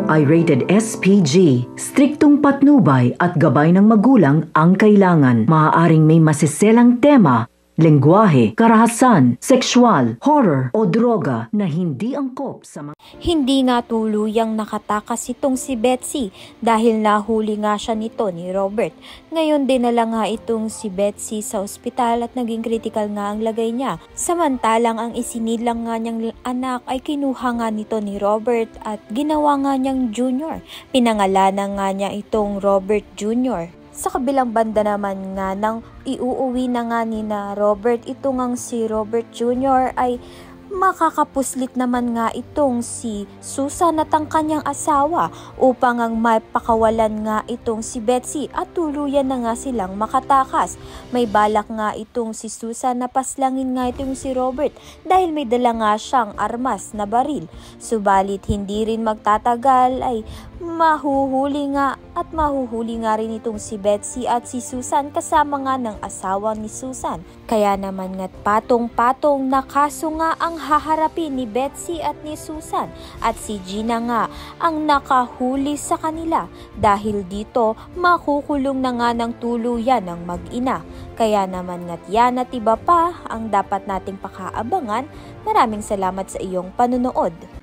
ay rated SPG. Striktong patnubay at gabay ng magulang ang kailangan. Maaaring may masiselang tema, lengguwahe, karahasan, sexual, horror o droga na hindi angkop sa mga... Hindi nga tuluyang nakatakas itong si Betsy dahil nahuli nga siya nito ni Robert. Ngayon dinala nga itong si Betsy sa ospital at naging critical nga ang lagay niya. Samantalang ang isinilang nga niyang anak ay kinuha nga nito ni Robert at ginawa nga niyang Junior. Pinangalanan nga niya itong Robert Jr. Sa kabilang banda naman nga nang iuuwi na nga ni na Robert, ito ngang si Robert Jr. ay makakapuslit naman nga itong si Susan at ang kanyang asawa upang ang mapakawalan nga itong si Betsy at tuluyan na nga silang makatakas. May balak nga itong si Susan na paslangin nga itong si Robert dahil may dala nga siyang armas na baril. Subalit hindi rin magtatagal ay mahuhuli nga rin itong si Betsy at si Susan kasama nga ng asawa ni Susan. Kaya naman nga't patong-patong na kaso nga ang haharapin ni Betsy at ni Susan at si Gina nga ang nakahuli sa kanila. Dahil dito makukulong na nga ng tuluyan ng mag-ina. Kaya naman nga't yan at iba pa ang dapat nating pakaabangan. Maraming salamat sa iyong panunood.